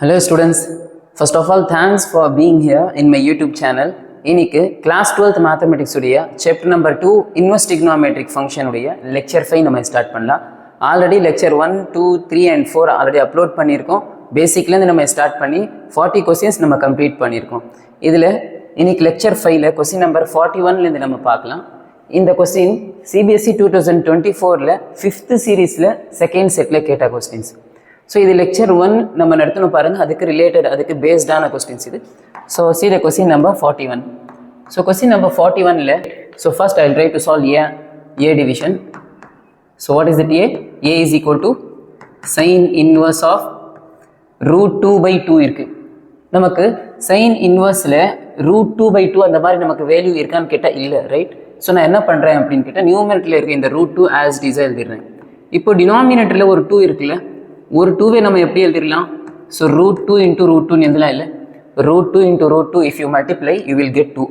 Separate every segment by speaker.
Speaker 1: Hello students, first of all thanks for being here in my YouTube channel. இன்னைக்கு class 12th mathematics உடைய chapter number 2 inverse trigonometric function உடைய lecture 5 நம்ம start பண்ணலாம். Already lecture 1, 2, 3 and 4 already upload பண்ணியிருக்கோம். பேசிக்ல இருந்து நம்ம start பண்ணி 40 questions நம்ம கம்ப்ளீட் பண்ணியிருக்கோம். இதில் இன்னைக்கு lecture 5ல question number 41ல இருந்து நம்ம பார்க்கலாம். இந்த கொஸ்டின் CBSE 2024ல 5th சீரீஸில் செகண்ட் செட்டில் கேட்ட கொஸ்டின்ஸ். ஸோ இது லெக்சர் 1 நம்ம நடத்தணும் பாருங்கள், அதுக்கு ரிலேட்டட் அதுக்கு பேஸ்டான கொஸ்டின்ஸ் இது. So see the question number 41. So question number 41ல so first I will try to solve A division. So what is it A? A is equal to sin inverse of root 2/2 இருக்குது. நமக்கு sin inverseல root 2/2 அந்த மாதிரி நமக்கு value இருக்கான்னு கேட்டால் இல்லை, right? So நான் என்ன பண்ணுறேன் அப்படின்னு கேட்டால் நியூமரேட்டரில் இருக்க இந்த root 2 as it is எழுதிடுறேன். இப்போ டினாமினேட்டரில் ஒரு 2 இருக்குல்ல, ஒரு 2வே நம்ம எப்படி எழுதிடலாம்? ஸோ root 2 into root 2 எழுதலாம் இல்லை, root 2 into root 2 if you multiply you will get 2.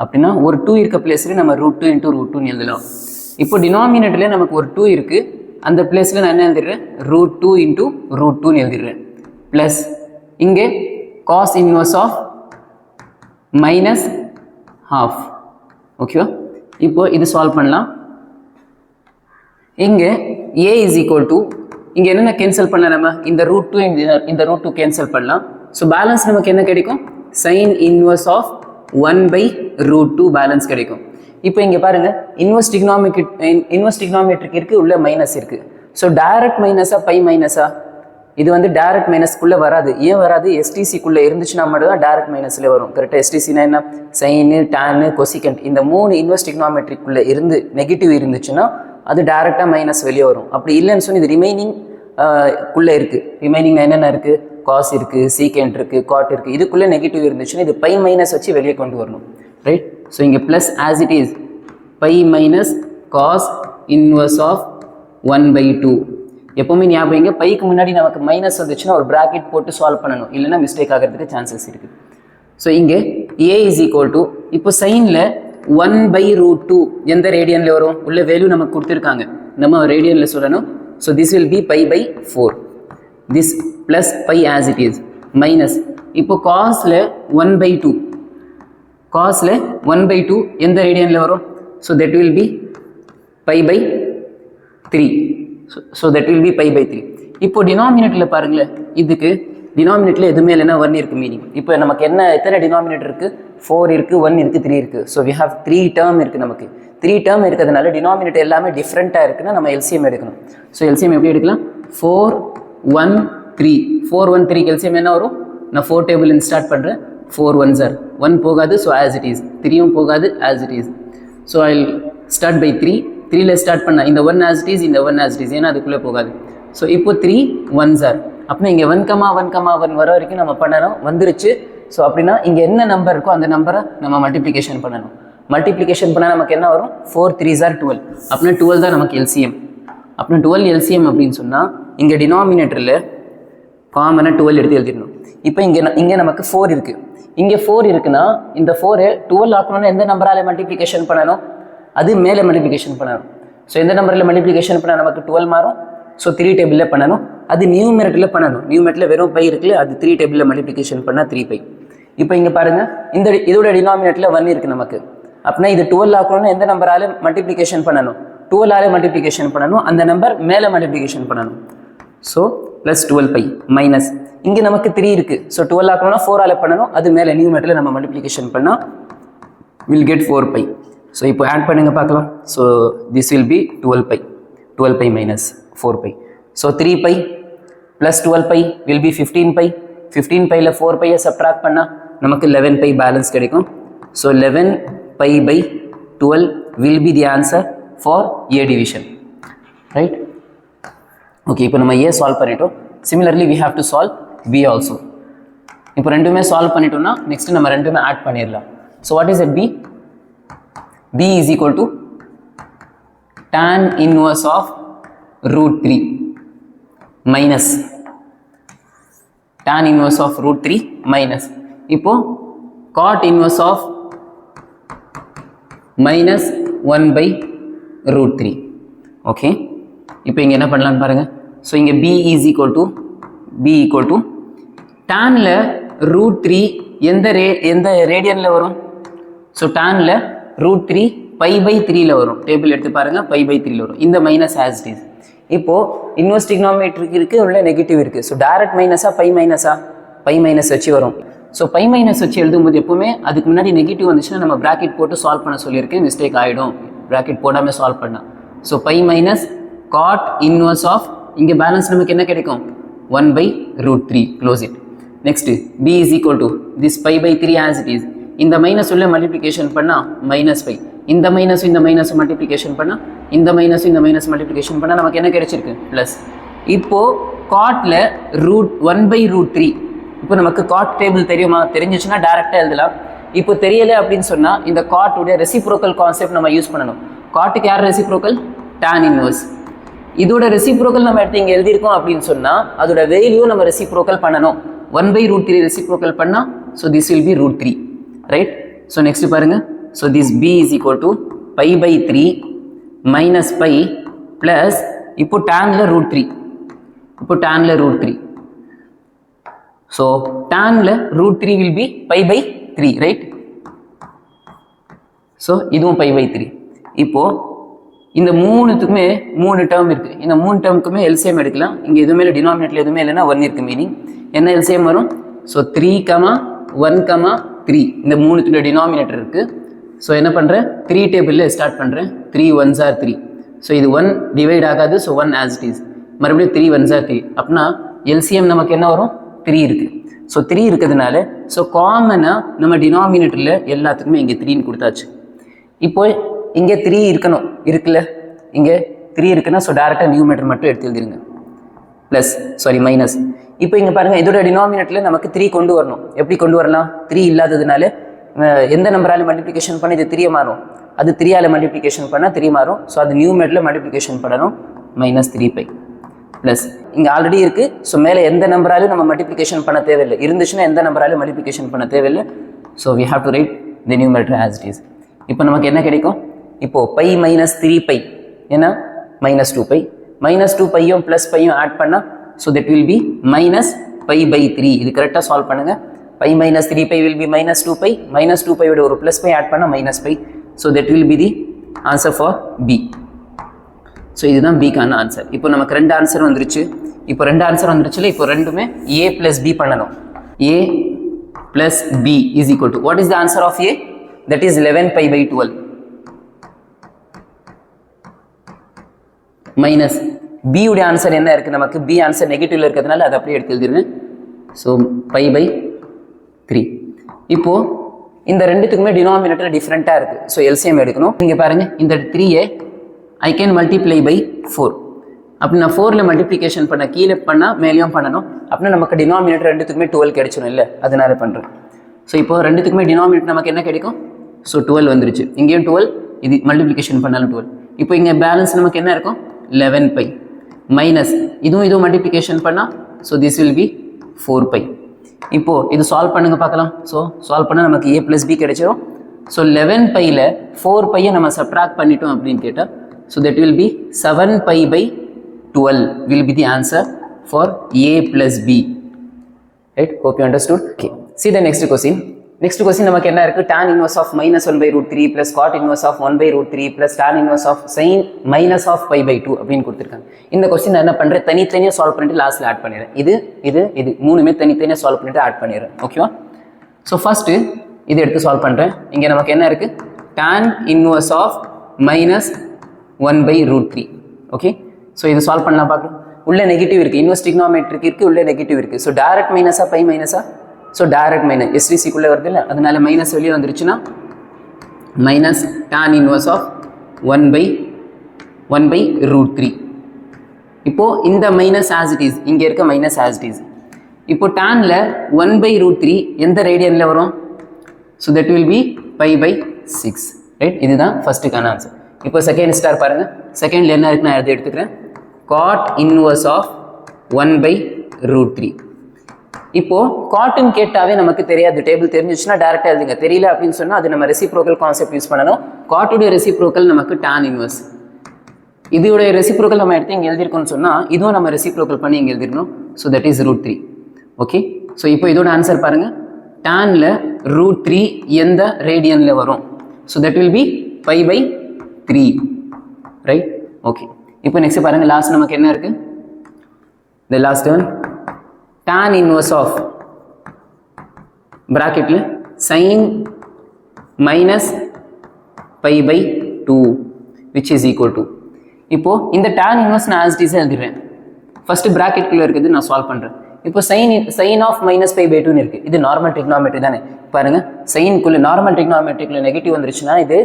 Speaker 1: அப்படின்னா ஒரு 2 இருக்க பிளேஸில் நம்ம root 2 into root 2 எழுதலாம். இப்போ டினாமினேட்டரில் நமக்கு ஒரு 2 இருக்குது, அந்த பிளேஸில் நான் என்ன எழுதிடுறேன்? root 2 into root 2 எழுதிடுறேன். ப்ளஸ் இங்கே cos inverse of minus half. ஓகேவா? இப்போ இது சால்வ் பண்ணலாம். இங்கே A is equal to இங்கே என்னென்ன கேன்சல் பண்ணலாம்? நம்ம இந்த root 2 இந்த root 2 கேன்சல் பண்ணலாம். ஸோ பேலன்ஸ் நமக்கு என்ன கிடைக்கும்? sin inverse of 1/√2 பேலன்ஸ் கிடைக்கும். இப்போ இங்கே பாருங்கள், இன்வெர்ஸ் டிக்னாமெட்ரிக் இருக்குது, உள்ள மைனஸ் இருக்குது. ஸோ டைரக்ட் மைனஸா பை மைனஸா? இது வந்து டைரக்ட் மைனஸ்க்குள்ளே வராது. ஏன் வராது? எஸ்டிசிக்குள்ளே இருந்துச்சுன்னா மட்டும் தான் டைரக்ட் மைனஸில் வரும். கரெக்டாக எஸ்டிசினா என்ன? சைனு, டேனு, கொசிகண்ட், இந்த 3 இன்வெர்ஸ் டிக்னாமெட்ரிக்குள்ளே இருந்து நெகட்டிவ் இருந்துச்சுன்னா அது டைரெக்டாக மைனஸ் வெளியே வரும். அப்படி இல்லைன்னு சொல்லி இது ரிமைனிங் குள்ளே இருக்குது. ரிமைனிங் என்னென்ன இருக்குது? காஸ் இருக்குது, சீக்கெண்ட் இருக்குது, காட் இருக்குது. இதுக்குள்ளே நெகட்டிவ் இருந்துச்சுன்னா இது பை மைனஸ் வச்சு வெளியே கொண்டு வரணும், ரைட்? ஸோ இங்கே plus as it is pi minus cos inverse of 1/2. எப்போவுமே ஞாபகம், இங்கே பைக்கு முன்னாடி நமக்கு மைனஸ் வந்துச்சுன்னா ஒரு ப்ராக்கெட் போட்டு சால்வ் பண்ணணும், இல்லைன்னா மிஸ்டேக் ஆகிறதுக்கு சான்சஸ் இருக்குது. ஸோ இங்கே A இஸ் ஈக்குவல் டு இப்போ சைனில் 1/√2 எந்த ரேடியனில் வரும்? உள்ள வேல்யூ நமக்கு கொடுத்துருக்காங்க, நம்ம ரேடியனில் சொல்லணும். So this will be π/4, this plus pi as it is minus இப்போ காஸில் 1/2, காஸில் 1/2 எந்த ரேடியனில் வரும்? So that will be π/3. So that will be π/3. இப்போ டினாமினேட்டரில் பாருங்களேன், இதுக்கு டினாமினேட்டரில் எதுவுமே இல்லைன்னா 1 இருக்குது மீனிங். இப்போ நமக்கு என்ன, எத்தனை டினாமினேட்டர் இருக்குது? 4 இருக்குது, 1 இருக்குது, 3 இருக்குது. ஸோ வி ஹாவ் 3 டேர்ம் இருக்குது. நமக்கு 3 டேர்ம் இருக்கிறதுனால டினாமினேட்டர் எல்லாமே டிஃப்ரெண்ட்டாக இருக்குன்னா நம்ம எல்சிஎம் எடுக்கணும். ஸோ எல்சிஎம் எப்படி எடுக்கலாம்? 4, 1, 3. 4, 1, 3 எல்சிஎம் என்ன வரும்? நான் 4 டேபிள் ஸ்டார்ட் பண்ணுறேன். 4 1s are 1 போகாது, ஸோ ஆஸ் இட் இஸ். 3யும் போகாது, as it is. So I start by 3. 3ல ஸ்டார்ட் பண்ணால் இந்த 1 ஆஸ் இட் இஸ், இந்த 1 ஆஸ் இட் இஸ், ஏன்னா அதுக்குள்ளே போகாது. ஸோ இப்போ 3 1s are அப்படின்னா இங்கே 1,1,1 வர வரைக்கும் நம்ம பண்ணணும், வந்துருச்சு. ஸோ அப்படின்னா இங்கே என்ன நம்பர் இருக்கோ அந்த நம்பரை நம்ம மல்டிப்ளிகேஷன் பண்ணணும். மல்டிப்ளிகேஷன் பண்ணால் நமக்கு என்ன வரும்? 4 3s are 12. அப்படின்னா 12 தான் நமக்கு எல்சிஎம். அப்படின்னா 12 எல்சிஎம் அப்படின்னு சொன்னால் இங்கே டினாமினேட்டரில் காமனாக 12 எடுத்து எழுதிடணும். இப்போ இங்கே நமக்கு 4 இருக்குது, இங்கே 4 இருக்குன்னா இந்த 4 12 ஆக்கணும்னா எந்த நம்பரால் மல்டிப்ளிகேஷன் பண்ணணும்? அது மேலே மல்டிப்ளிகேஷன் பண்ணணும். ஸோ எந்த நம்பரில் மல்டிப்ளிகேஷன் பண்ணால் நமக்கு 12 மாறும்? ஸோ 3 டேபிளில் பண்ணணும். அது நியூமெரிட்டில் பண்ணணும். நியூமெரிட்டில் வெறும் பை இருக்குல்ல, அது 3 டேபிளில் மல்டிப்ளிகேஷன் பண்ணால் 3π. இப்போ இங்கே பாருங்கள், இதோட டினாமினேட்டரில் 1 இருக்குது நமக்கு. அப்படின்னா இது 12 ஆக்கணும்னா எந்த நம்பரால் மல்டிப்ளிகேஷன் பண்ணணும்? 12ஆல் மல்டிப்ளிகேஷன் பண்ணணும். அந்த நம்பர் மேலே மல்டிப்ளிகேஷன் பண்ணணும். ஸோ ப்ளஸ் 12π மைனஸ் இங்கே நமக்கு 3 இருக்குது. ஸோ 12 ஆக்கணும்னா 4ஆல் பண்ணணும். அது மேலே நியூமெரிட்டில் நம்ம மல்டிப்ளிகேஷன் பண்ணால் வில் கெட் 4π. ஸோ இப்போ ஆட் பண்ணுங்க பார்க்கலாம். So this will be 12π minus 4π. So 3π plus 12π will be 15π. 15πயில் 4πயை சப்ட்ராக்ட் பண்ணால் நமக்கு 11π பேலன்ஸ் கிடைக்கும். So 11π/12 will be the answer for A division, right? Okay, இப்போ நம்ம A சால்வ் பண்ணிட்டோம். Similarly we have to solve B also. இப்போ ரெண்டுமே சால்வ் பண்ணிட்டோம்னா நெக்ஸ்ட் நம்ம ரெண்டுமே ஆட் பண்ணிடலாம். So what is it? B is equal to tan inverse of √3 minus tan inverse of √3 minus இப்போ cot inverse of minus 1/√3. Okay, இப்போ இங்கே என்ன பண்ணலான்னு பாருங்கள். ஸோ இங்கே B equal to டேனில் √3 எந்த ரேடியனில் வரும்? ஸோ டேனில் √3 π/3ல வரும். டேபிள் எடுத்து பாருங்கள், π/3ல வரும். இந்த மைனஸ் ஆஸ் இட் இஸ். இப்போது இன்வெர்ஸ் டிக்னாமினேட்டருக்கு இருக்குது, உள்ள நெகட்டிவ் இருக்குது. ஸோ டைரக்ட் மைனஸா பை மைனஸா? பை மைனஸ் வச்சு வரும். ஸோ பை மைனஸ் வச்சு எழுதும்போது எப்பவுமே அதுக்கு முன்னாடி நெகட்டிவ் வந்துச்சுன்னா நம்ம ப்ராக்கெட் போட்டு சால்வ் பண்ண சொல்லியிருக்கேன், மிஸ்டேக் ஆகிடும் ப்ராக்கெட் போடாமல் சால்வ் பண்ணால். So pi minus cot inverse of, இங்கே பேலன்ஸ் நமக்கு என்ன கிடைக்கும்? 1/√3, close it. Next b is equal to this π/3 as it is. இந்த மைனஸ் உள்ள மல்டிப்ளிகேஷன் பண்ணால் -5, இந்த மைனஸும் இந்த மைனஸும் மல்டிப்ளிகேஷன் பண்ணால், இந்த மைனஸும் இந்த மைனஸ் மல்டிப்ளிகேஷன் பண்ணால் நமக்கு என்ன கிடைச்சிருக்கு? ப்ளஸ். இப்போது காட்டில் √1/√3. இப்போ நமக்கு காட் டேபிள் தெரியுமா? தெரிஞ்சிச்சுன்னா டேரெக்டாக எழுதலாம். இப்போ தெரியலை அப்படின்னு சொன்னால் இந்த காட்டுடைய ரெசிப்ரோக்கல் கான்செப்ட் நம்ம யூஸ் பண்ணணும். காட்டுக்கு யார் ரெசிப்ரோக்கல்? tan inverse. இதோட ரெசிப்ரோக்கல் நம்ம எடுத்து இங்கே எழுதியிருக்கோம் அப்படின்னு சொன்னால் அதோட வேல்யூ நம்ம ரெசிப்ரோக்கல் பண்ணணும். 1/√3 ரெசிப்ரோக்கல் பண்ணால், so this will be √3, right? So next பாருங்கள். So this b is equal to π/3 minus π plus, இப்போ டேனில் √3, இப்போ டேனில் √3. ஸோ டேனில் √3 வில் பி π/3, ரைட்? ஸோ இதுவும் π/3. இப்போது இந்த மூணுத்துக்குமே 3 டேர்ம் இருக்குது. இந்த 3 டேர்முக்குமே எல்சிஎம் எடுக்கலாம். இங்கே எதுவுமே இல்லை, டினாமினேட்டர் எதுவுமே இல்லைன்னா 1 இருக்குது. மீனிங் என்ன எல்சிஎம் வரும்? ஸோ 3, 1, 3 இந்த 3 டினாமினேட்டர் இருக்குது. ஸோ என்ன பண்ணுறேன்? 3 டேபிளில் ஸ்டார்ட் பண்ணுறேன். 3 1s are 3. ஸோ இது 1 டிவைட் ஆகாது. So 1 as it is. மறுபடியும் 3 1s are 3. அப்படின்னா எல்சிஎம் நமக்கு என்ன வரும்? 3 இருக்குது. ஸோ 3 இருக்கிறதுனால ஸோ காமனாக நம்ம டினாமினேட்டரில் எல்லாத்துக்குமே இங்கே 3ன்னு கொடுத்தாச்சு. இப்போ இங்கே 3 இருக்கணும், இருக்குல்ல? இங்கே 3 இருக்குன்னா ஸோ டேரெக்டாக நியூமேட்டர் மட்டும் எடுத்து எழுதிருங்க. Plus, sorry minus. இப்போ இங்கே பாருங்கள், இதோட டினாமினேட்டரில் நமக்கு 3 கொண்டு வரணும். எப்படி கொண்டு வரலாம்? 3 இல்லாததுனால எந்த நம்பரால் மல்டிப்ளிகேஷன் பண்ணி இது 3 மாறும்? அது 3ஆல் மல்டிப்ளிகேஷன் பண்ணால் 3 மாறும். ஸோ அது நியூமேட்டரில் மல்டிப்ளிகேஷன் பண்ணணும். -3π ப்ளஸ் இங்கே ஆல்ரெடி இருக்குது. ஸோ மேலே எந்த நம்பராலும் நம்ம மல்டிப்ளிகேஷன் பண்ண தேவையில்லை. இருந்துச்சுன்னா எந்த நம்பராலும் மல்டிப்ளிகேஷன் பண்ண தேவையில்லை. So we have to write the numerator as it is. இப்போ நமக்கு என்ன கிடைக்கும்? இப்போது π -3π ஏன்னா -2π, -2πயும் ப்ளஸ் பையும் ஆட் பண்ணால் ஸோ தட் வில் பி -π/3. இது கரெக்டாக சால்வ் பண்ணுங்கள். π -3π வில் பி -2π, -2π விட ஒரு ப்ளஸ் பை ஆட் பண்ணால் -π. So that will be the answer for B. So இதுதான் பிக்கான ஆன்சர். இப்போ நமக்கு 2 ஆன்சர் வந்துருச்சு. இப்போ 2 ஆன்சர் வந்துருச்சுல, இப்போ ரெண்டுமே a + b பண்ணணும். a + b is equal to, what is the answer of a? That is 11π/12 minus b உடைய ஆன்சர் என்ன இருக்குது நமக்கு? b ஆன்சர் நெகட்டிவ்ல இருக்கிறதுனால அதை அப்படியே எடுத்து எழுதிருங்க. ஸோ π/3. இப்போது இந்த ரெண்டுத்துக்குமே டினாமினேட்டர் டிஃப்ரெண்ட்டாக இருக்குது. ஸோ எல்சிஎம் எடுக்கணும். இங்கே பாருங்கள், இந்த 3ஐ ஐ கேன் மல்டிப்ளை பை 4. அப்படி நான் 4ல் மல்டிப்ளிகேஷன் பண்ண, கீழே பண்ணால் மேலேயும் பண்ணணும். அப்படின்னா நமக்கு டினாமினேட்டர் ரெண்டுத்துக்குமே 12 கிடைச்சிடும் இல்லை? அதனால பண்ணுறேன். ஸோ இப்போ ரெண்டுத்துக்குமே டினாமினேட்டர் நமக்கு என்ன கிடைக்கும்? ஸோ 12 வந்துருச்சு. இங்கேயும் 12, இது மல்டிப்ளிகேஷன் பண்ணாலும் 12. இப்போ இங்கே பேலன்ஸ் நமக்கு என்ன இருக்கும்? 11π மைனஸ் இதுவும் மல்டிப்ளிகேஷன் பண்ணால் ஸோ திஸ் வில் பி 4π. இப்போது இது சால்வ் பண்ணுங்க பார்க்கலாம். ஸோ சால்வ் பண்ணால் நமக்கு a + b கிடைச்சிடும். ஸோ 11πயில் 4πயை நம்ம சப்ட்ராக்ட் பண்ணிட்டோம் அப்படின்னு கேட்டால் so that will be 7π/12 will be the answer for a + b. Right? Hope you understood. Okay. See the next question. Next question நமக்கு என்ன இருக்குது? tan inverse of -1/√3 + cot inverse of 1/√3 + tan inverse of sin -π/2 அப்படின்னு கொடுத்துருக்காங்க. இந்த question என்ன பண்ணுறேன்? தனித்தனியாக solve பண்ணிட்டு லாஸ்ட்டில் ஆட் பண்ணிடுறேன். இது மூணுமே தனித்தனியாக சால்வ் பண்ணிட்டு ஆட் பண்ணிடுறேன். ஓகேவா? ஸோ ஃபஸ்ட்டு இது எடுத்து சால்வ் பண்ணுறேன். இங்கே நமக்கு என்ன இருக்குது? tan inverse of -1/√3. Okay, so இது சால்வ் பண்ணலாம் பார்க்கலாம். உள்ள நெகட்டிவ் இருக்குது, இன்வெர்ஸ் டிக்னாமினேட்டருக்கு இருக்குது, உள்ள நெகட்டிவ் இருக்குது. ஸோ டைரக்ட் மைனஸா பை மைனஸா? ஸோ டைரக்ட் மைனஸ், எஸ்டிசிக்குள்ளே வருது இல்லை? அதனால மைனஸ் வெளியே வந்துருச்சுன்னா மைனஸ் tan inverse of 1/√3. இப்போது இந்த மைனஸ் ஆஸ் இட் இஸ், இங்கே இருக்க மைனஸ் ஆஸ் இட் இஸ். இப்போ டேனில் 1/√3 எந்த ரேடியனில் வரும்? So that will be π/6. Right? இதுதான் ஃபஸ்ட்டுக்கான ஆன்சர். இப்போ செகண்ட் ஸ்டார் பாருங்கள். செகண்டில் என்ன இருக்குன்னு நான் எடுத்துக்கிறேன். cot inverse of 1/√3. இப்போது காட்டுன்னு கேட்டாவே நமக்கு தெரியாது. டேபிள் தெரிஞ்சிச்சுன்னா டேரெக்டாக எழுதுங்க. தெரியல அப்படின்னு சொன்னால் அது நம்ம ரெசிப்ரோக்கல் கான்செப்ட் யூஸ் பண்ணணும். காட்டுடைய ரெசிப்ரோக்கல் நமக்கு tan இன்வர்ஸ். இதோடைய ரெசிப்ரோக்கல் நம்ம எடுத்து இங்கே எழுதிருக்கோம்னு சொன்னால் இதுவும் நம்ம ரெசிப்ரோக்கல் பண்ணி இங்கே எழுதிருக்கணும். So that is √3. Okay, so இப்போ இதோட ஆன்சர் பாருங்கள், டேனில் √3 எந்த ரேடியனில் வரும்? So that will be π/3, right? Okay, இப்போ நெக்ஸ்ட் பாருங்கள், லாஸ்ட் நமக்கு என்ன இருக்குது? The last one tan inverse of ப்ராக்கெட்டில் sin minus π/2 which is equal to, இப்போது இந்த tan inverse நான் as it is எழுதிடுறேன். ஃபஸ்ட்டு ப்ராக்கெட்குள்ளே இருக்குது, நான் சால்வ் பண்ணுறேன். இப்போ sin ஆஃப் -π/2ன்னு இருக்குது. இது நார்மல் ட்ரிக்னாமெட்ரி தானே? பாருங்கள், சைனுக்குள்ளே நார்மல் ட்ரிக்னாமெட்ரிக்குள்ளே நெகட்டிவ் வந்துருச்சுன்னா இது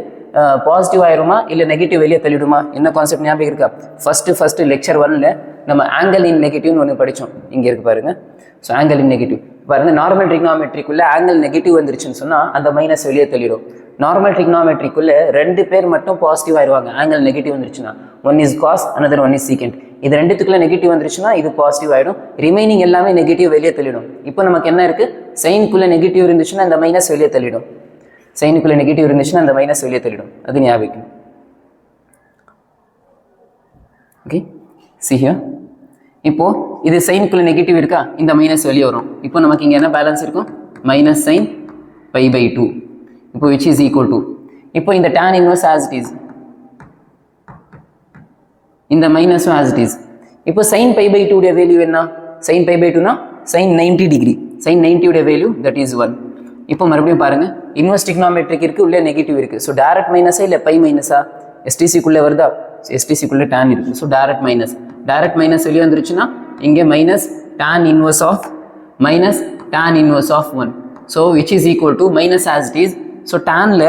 Speaker 1: பாசிட்டிவ் ஆயிருமா இல்லை நெகட்டிவ் வெளியே தள்ளிடுமா? என்ன கான்செப்ட் ஞாபகம் இருக்கா? ஃபஸ்ட்டு லெக்சர் 1ல் நம்ம ஆங்கிள் இன் நெகட்டிவ்னு ஒன்று படித்தோம். இங்கே இருக்குது பாருங்கள். ஸோ ஆங்கிள் இன் நெகட்டிவ் பாருங்கள், நார்மல் ட்ரிக்னாமெட்ரிக்குள்ளே ஆங்கிள் நெகட்டிவ் வந்துருச்சுன்னு சொன்னால் அந்த மைனஸ் வெளியே தள்ளிடும். நார்மல் ட்ரிக்னாமெட்ரிக்குள்ளே 2 பேர் மட்டும் பாசிட்டிவ் ஆயிடுவாங்க ஆங்கிள் நெகட்டிவ் வந்துருச்சுன்னா. One is cos, another one is secant. இது ரெண்டுத்துக்குள்ளே நெகட்டிவ் வந்துருச்சுன்னா இது பாசிட்டிவ் ஆகிடும், ரிமைனிங் எல்லாமே நெகட்டிவ் வெளியே தள்ளிடும். இப்போ நமக்கு என்ன இருக்குது? சைனுக்குள்ளே நெகட்டிவ் இருந்துச்சுன்னா அந்த மைனஸ் வெளியே தள்ளிடும். சைனுக்குள்ளே நெகட்டிவ் இருந்துச்சுன்னா அந்த மைனஸ் வெளியே தள்ளிடும். அது ஞாபகம். Okay, see here. இப்போது இது சைனுக்குள்ளே நெகட்டிவ் இருக்கா, இந்த மைனஸ் வெளியே வரும். இப்போ நமக்கு இங்கே என்ன பேலன்ஸ் இருக்கும்? மைனஸ் சைன் π/2, இப்போ which is equal to, இப்போ இந்த tan inverse as it is, இந்த மைனஸும் as it is. இப்போ sin π/2 உடைய வேல்யூ என்ன? sin π/2னா sin 90 degree. sin 90 உடைய வேல்யூ that is 1. இப்போ மறுபடியும் பாருங்கள், இன்வெர்ஸ் ட்ரிக்னாமெட்ரிக் இருக்குது, உள்ளே நெகட்டிவ் இருக்குது. ஸோ டேரக்ட் மைனஸா இல்லை பை மைனஸா? எஸ்டிசிக்குள்ளே வருதா? எஸ்டிசிக்குள்ளே tan இருக்குது. ஸோ டேரக்ட் மைனஸ் வெளியே வந்துருச்சுன்னா இங்கே minus tan inverse of -1. So which is equal to minus as it is. So டேனில்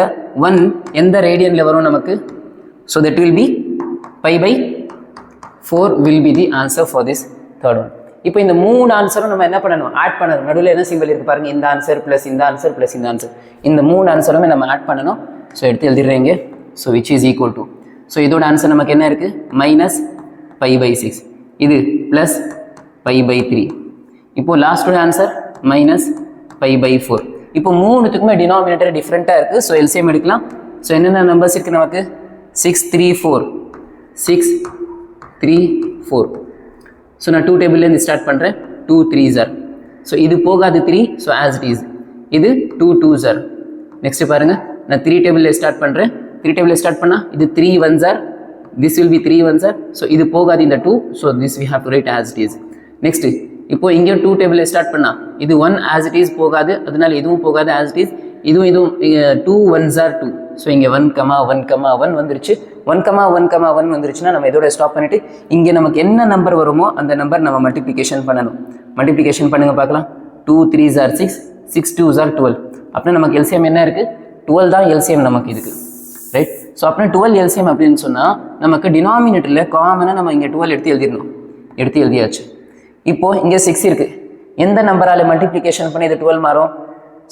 Speaker 1: 1 எந்த ரேடியனில் வரும் நமக்கு? So that will be π/4 will be the answer for this third one. இப்போ இந்த 3 ஆன்சரும் நம்ம என்ன பண்ணணும்? ஆட் பண்ணணும். நடுவில் என்ன சிம்பிள் இருக்குது பாருங்கள், இந்த ஆன்சர் ப்ளஸ் இந்த ஆன்சர் ப்ளஸ் இந்த ஆன்சர். இந்த 3 ஆன்சருமே நம்ம ஆட் பண்ணணும். ஸோ எடுத்து எழுதிடுறீங்க. So which is equal to, so இதோட ஆன்சர் நமக்கு என்ன இருக்குது? -π/6. இது ப்ளஸ் π/3. இப்போது லாஸ்டோட ஆன்சர் -π/4. இப்போ 3த்துக்குமே டினாமினேட்டர் டிஃப்ரெண்ட்டாக இருக்குது. ஸோ எல்சிஎம் எடுக்கலாம். ஸோ என்னென்ன நம்பர்ஸ் இருக்குது நமக்கு? 6, 3, 4. 6, 3, 4. ஸோ நான் 2 டேபிள்லேருந்து ஸ்டார்ட் பண்ணுறேன். 2 3s are. ஸோ இது போகாது 3. So as it is. இது 2 2s are. நெக்ஸ்ட் பாருங்கள், நான் 3 டேபிளில் ஸ்டார்ட் பண்ணுறேன். 3 டேபிளில் ஸ்டார்ட் பண்ணால் இது 3 1s are. This will be 3 1s are. So இது போகாது இந்த 2. So this we have to write as it is. Next இப்போ இங்கே 2 டேபிளில் ஸ்டார்ட் பண்ணால் இது 1 ஆஸ் இட் இஸ் போகாது, அதனால இதுவும் போகாது ஆஸ் இட் இஸ். இதுவும் 2 1s are 2. ஸோ இங்கே 1, 1, 1 வந்துருச்சு. 1, 1, 1 வந்துருச்சுன்னா நம்ம இதோட ஸ்டாப் பண்ணிவிட்டு இங்கே நமக்கு என்ன நம்பர் வருமோ அந்த நம்பர் நம்ம மல்டிப்ளிகேஷன் பண்ணணும். மல்டிப்ளிகேஷன் பண்ணுங்கள் பார்க்கலாம். 2 3s are 6, 6 2s are 12. அப்படின்னா நமக்கு எல்சிஎம் என்ன இருக்குது? 12 தான் எல்சிஎம் நமக்கு இதுக்கு, ரைட்? ஸோ அப்படின்னா 12 எல்சிஎம் அப்படின்னு சொன்னால் நமக்கு டினாமினேட்டரில் காமனாக நம்ம இங்கே 12 எடுத்து எழுதிடணும். எடுத்து எழுதியாச்சு. இப்போது இங்கே 6 இருக்குது. எந்த நம்பரால் மல்டிப்ளிகேஷன் பண்ணி இது 12 மாறும்?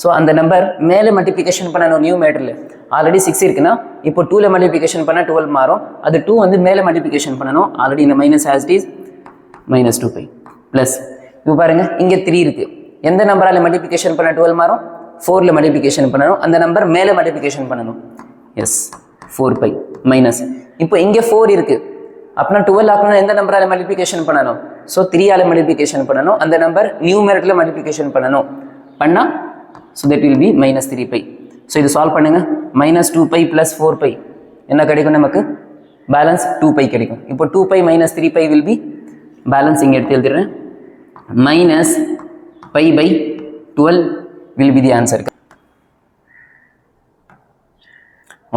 Speaker 1: ஸோ அந்த நம்பர் மேலே மல்டிப்ளிகேஷன் பண்ணணும். நியூ மேட்டரில் ஆல்ரெடி 6 இருக்குன்னா இப்போ 2ல் மல்டிப்ளிகேஷன் பண்ணால் 12 மாறும். அது 2 வந்து மேலே மல்டிப்ளிகேஷன் பண்ணணும். ஆல்ரெடி இந்த minus as it is -2π plus. இப்போ பாருங்கள், இங்கே 3 இருக்குது. எந்த நம்பரால் மல்டிப்ளிகேஷன் பண்ண 12 மாறும்? 4ல் மல்டிப்ளிகேஷன் பண்ணணும். அந்த நம்பர் மேலே மல்டிப்ளிகேஷன் பண்ணணும். Yes, 4π minus. இப்போ இங்கே 4 இருக்குது. அப்படின்னா 12 ஆக்கணும். எந்த நம்பரால் மல்டிப்ளிகேஷன் பண்ணணும்? ஸோ 3ஆல் மல்டிப்ளிகேஷன் பண்ணணும். அந்த நம்பர் நியூமரேட்டரில் மல்டிப்ளிகேஷன் பண்ணணும். பண்ணால் so that will be -3π. So இது சால்வ் பண்ணுங்கள். -2π + 4π என்ன கிடைக்கும் நமக்கு? பேலன்ஸ் 2π கிடைக்கும். இப்போ 2π - 3π வில் பி பேலன்ஸ். இங்கே எடுத்து எழுதிடுறேன். -π/12 will be the answer.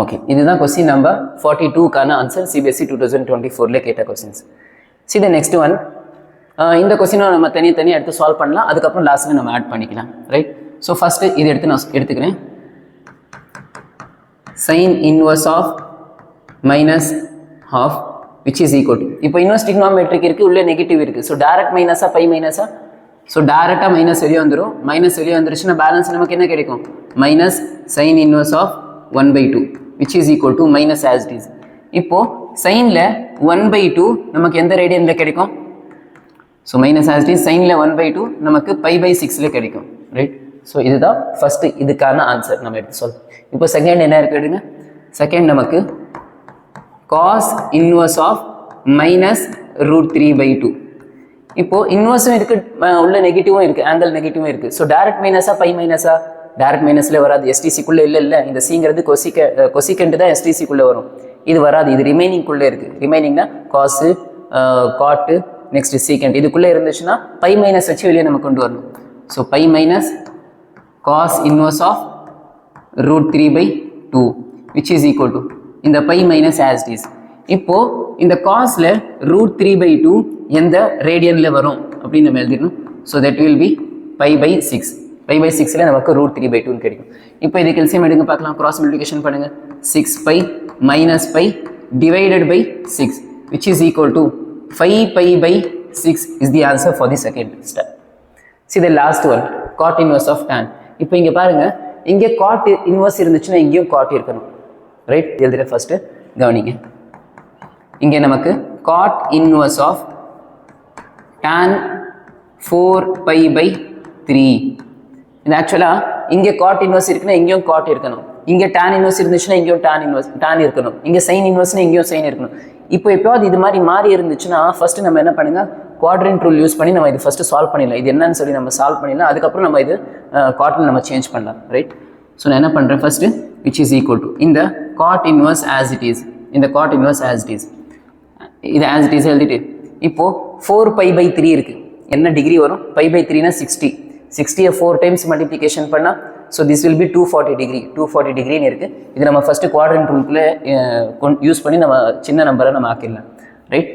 Speaker 1: Okay, இதுதான் கொஸ்டின் நம்பர் 42க்கான ஆன்சர். சிபிஎஸ்சி 2024ல் கேட்ட questions. See the next one. இந்த கொஸ்டினை நம்ம தனியாக எடுத்து சால்வ் பண்ணலாம். அதுக்கப்புறம் லாஸ்ட்டில் நம்ம ஆட் பண்ணிக்கலாம், ரைட்? ஸோ ஃபஸ்ட்டு இது எடுத்து நான் எடுத்துக்கிறேன். sin inverse of -12 which is equal to, இப்போ இன்வெர்ஸ் ட்ரிக்னாமெட்ரிக் இருக்குது, உள்ளே நெகட்டிவ் இருக்குது. ஸோ டேரக்ட் மைனஸா பை மைனஸா? ஸோ டேரெக்டாக மைனஸ் வெளியே வந்துடும். மைனஸ் வெளியே வந்துருச்சுன்னா பேலன்ஸ் நமக்கு என்ன கிடைக்கும்? Minus sin inverse of 1/2 which is equal to minus as it is. இப்போது சைனில் 1/2 நமக்கு எந்த ரேடியனில் கிடைக்கும்? So minus as it is சைனில் 1/2 நமக்கு π/6ல் கிடைக்கும், ரைட்? ஸோ இதுதான் ஃபஸ்ட்டு இதுக்கான ஆன்சர். நம்ம எடுத்து சொல். இப்போ செகண்ட் என்ன இருக்குதுங்க? செகண்ட் நமக்கு cos inverse ஆஃப் -√3/2. இப்போ இன்வர்ஸும் இருக்கு, உள்ள நெகட்டிவும் இருக்கு, ஆங்கிள் நெகட்டிவும் இருக்கு. ஸோ டைரக்ட் மைனஸா பை மைனஸா? டைரக்ட் மைனஸ்ல வராது, எஸ்டிசிக்குள்ள இல்லை. இந்த சிங்கிறது கொசிகண்ட் தான் எஸ்டிசிக்குள்ள வரும். இது வராது, இது ரிமைனிங்குள்ள இருக்கு. ரிமைனிங்னா காசு, காட்டு, நெக்ஸ்ட் சீக்கண்ட் இதுக்குள்ள இருந்துச்சுன்னா பை மைனஸ் வச்சு வெளியே நம்ம கொண்டு வரணும். So pi minus cos inverse of √3/2 which is equal to இந்த pi minus as it is. இப்போ இந்த காஸ்ல √3/2 எந்த ரேடியன்ல வரும் அப்படின்னு நம்ம எழுதிடணும். So that will be π/6. π/6ல நமக்கு √3/2 கிடைக்கும். இப்போ இதுக்கு எல்சிஎம் எடுங்க பார்க்கலாம். கிராஸ் மல்டிப்ளிகேஷன் பண்ணுங்க. 6π - π divided by 6 which is equal to 5π/6 is the answer for the second step. See the last one, cot inverse of tan. இப்போ இங்க பாருங்க, இங்க cot inverse இருந்துச்சுன்னா இங்கேயும் cot இருக்கணும். ரைட், எழுதுற ஃபர்ஸ்ட் கவனிங்க. இங்க நமக்கு cot inverse of tan 4π/3. இது ஆக்சுவலா இங்க cot inverse இருக்குன்னா இங்கேயும் cot இருக்கணும். இங்க tan inverse இருந்துச்சுன்னா இங்கேயும் tan இருக்கணும். இங்க sin inverse இங்கேயும் sin இருக்கணும். இப்போ எப்போது இது மாதிரி மாறி இருந்துச்சுன்னா ஃபர்ஸ்ட் நம்ம என்ன பண்ணுங்க, குவாட்ரண்ட் ரூல் யூஸ் பண்ணி நம்ம இது ஃபர்ஸ்ட் சால்வ் பண்ணிடலாம். இது என்னன்னு சொல்லி நம்ம சால்வ் பண்ணிடலாம். அதுக்கப்புறம் நம்ம இது காட்டில் நம்ம சேஞ்ச் பண்ணலாம். ரைட், ஸோ நான் என்ன பண்ணுறேன் first which is equal to இந்த cot inverse as it is. இந்த cot inverse as it is இது as it is எழுதிட்டு இப்போ 4π/3 இருக்கு. என்ன டிகிரி வரும்? π/3னா 60. 60யை 4 டைம்ஸ் மல்டிப்ளிகேஷன் பண்ணால் so this will B 240 degree. 240 டிகிரின்னு இருக்குது. இது நம்ம ஃபஸ்ட்டு குவாட்ரண்ட் ரூல்குள்ளே யூஸ் பண்ணி நம்ம சின்ன நம்பரை நம்ம ஆக்கிடலாம். ரைட்,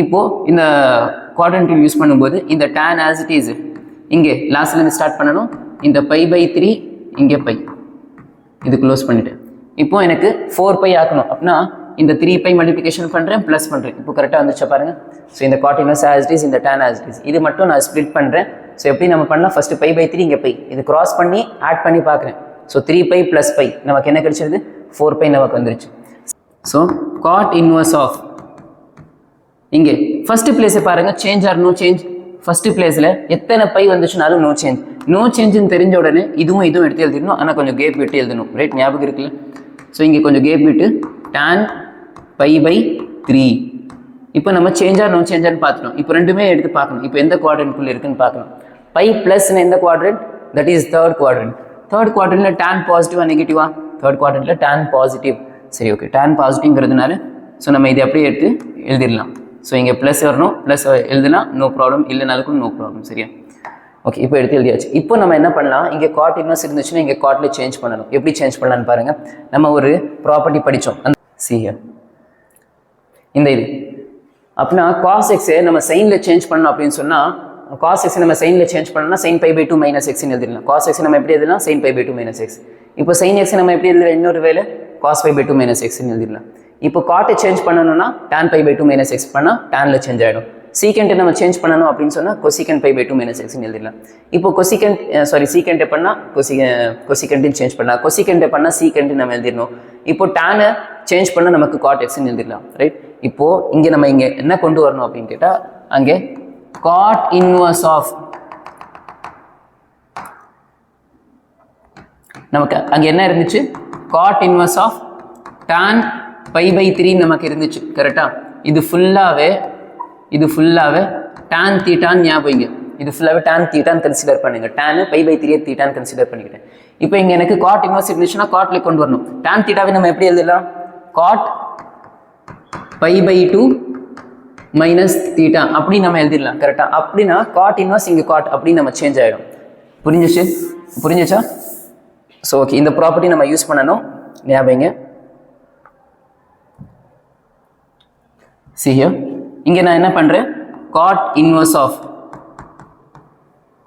Speaker 1: இப்போது இந்த குவாட்ரண்ட் ரூல் யூஸ் பண்ணும்போது இந்த tan as it is இங்கே லாஸ்ட்லேருந்து ஸ்டார்ட் பண்ணணும். இந்த π/3 இங்கே π இது க்ளோஸ் பண்ணிவிட்டேன். இப்போது எனக்கு 4π ஆக்கணும் அப்படின்னா இந்த 3π மல்டிப்ளிகேஷன் பண்ணுறேன், ப்ளஸ் பண்ணுறேன். இப்போ கரெக்டாக வந்துச்சா பாருங்கள். ஸோ இந்த cot inverse as it is, இந்த tan as it is, இது மட்டும் நான் ஸ்ப்ளிட் பண்ணுறேன். ஸோ எப்படி நம்ம பண்ணலாம், ஃபஸ்ட்டு π/3 இங்கே π இது கிராஸ் பண்ணி ஆட் பண்ணி பார்க்குறேன். ஸோ 3π + π நமக்கு என்ன கிடைச்சிருது? 4π நமக்கு வந்துருச்சு. ஸோ cot inverse ஆஃப் இங்கே ஃபர்ஸ்ட் பிளேஸை பாருங்கள், change or no change. First பிளேஸில் எத்தனை பை வந்துச்சுனாலும் நோ சேஞ்ச். நோ சேஞ்சுன்னு தெரிஞ்ச உடனே இதுவும் எடுத்து எழுதிடணும். ஆனால் கொஞ்சம் கேப் விட்டு எழுதணும். ரைட், ஞாபகம் இருக்குல்ல? ஸோ இங்கே கொஞ்சம் கேப் விட்டு tan π/3. இப்போ நம்ம சேஞ்சாக நோ சேஞ்சான்னு பார்த்துட்டோம். இப்போ ரெண்டுமே எடுத்து பார்க்கணும். இப்போ எந்த குவாட்ரண்ட்குள்ளே இருக்குன்னு பார்க்கணும். π ப்ளஸ்ன்னு எந்த quadrant? That is third quadrant. Third குவாட்ரண்ட்ல tan பாசிட்டிவா நெகட்டிவா? தேர்ட் குவாட்ரண்ட்ல tan பாசிட்டிவ். சரி, ஓகே, tan பாசிட்டிவ்ங்கிறதுனால ஸோ நம்ம இதை அப்படியே எடுத்து எழுதிடலாம். ஸோ இங்கே ப்ளஸ் வரணும், ப்ளஸ் எழுதுனா நோ ப்ராப்ளம், இல்லைனாலுக்கும் நோ ப்ராப்ளம். சரியா, ஓகே, இப்போ எடுத்து எழுதியாச்சு. இப்போ நம்ம என்ன பண்ணலாம், இங்கே cot inverse இருந்துச்சுன்னா இங்கே cotல சேஞ்ச் பண்ணணும். எப்படி சேஞ்ச் பண்ணலான்னு பாருங்க. நம்ம ஒரு ப்ராப்பர்ட்டி படித்தோம், அந்த இந்த இது அப்படின்னா cos x நம்ம சைனில் சேஞ்ச் பண்ணணும் அப்படின்னு சொன்னால், cos x நம்ம சைனில் சேஞ்ச் பண்ணணும்னா sin π/2 - x எழுதிடலாம். cos x நம்ம எப்படி எழுதலாம்? sin π/2 - x. இப்போ sin x நம்ம எப்படி எழுதலாம்? இன்னொரு வேலை cos π/2 - x எழுதிடலாம். இப்போ cot சேஞ்ச் பண்ணணும்னா tan π/2 - x பண்ணால் tanல சேஞ்ச் ஆகிடும். சீக்கெண்ட் நம்ம சேஞ்ச் பண்ணணும் அப்படின்னு சொன்னால் cosecant π/2 - x எழுதிடலாம். இப்போ சீக்கெண்ட் பண்ணால் கொசிகெண்ட்டையும் சேஞ்ச் பண்ணலாம். கொசிகெண்ட்டை பண்ணால் சீக்கெண்ட் நம்ம எழுதிடணும். இப்போ டேனை சேஞ்ச் பண்ணால் நமக்கு cot x எழுதிடலாம். ரைட், இப்போது இங்கே நம்ம இங்கே என்ன கொண்டு வரணும் அப்படின்னு கேட்டால், அங்கே cot inverse ஆஃப் நமக்கு அங்கே என்ன இருந்துச்சு? cot inverse ஆஃப் tan π/3 நமக்கு இருந்துச்சு. கரெக்டாக? இது ஃபுல்லாகவே tan தீட்டான்னு ஞாபகம். இது ஃபுல்லாகவே tan தீட்டான்னு கன்சிடர் பண்ணுங்க. tan π/3 தீட்டான்னு கன்சிடர் பண்ணிக்கிட்டேன். இப்போ இங்கே எனக்கு cot inverse இருந்துச்சுன்னா cotல கொண்டு வரணும். tan தீட்டாவை நம்ம எப்படி எழுதலாம்? cot π/2 - தீட்டா அப்படி நம்ம எழுதிடலாம். கரெக்டாக? அப்படின்னா cot inverse இங்கே cot அப்படி நம்ம சேஞ்ச் ஆகிடும். புரிஞ்சிச்சா? ஸோ ஓகே, இந்த ப்ராப்பர்ட்டி நம்ம யூஸ் பண்ணணும், ஞாபகம். See here, இங்கே நான் என்ன பண்ணுறேன்? cot inverse ஆஃப்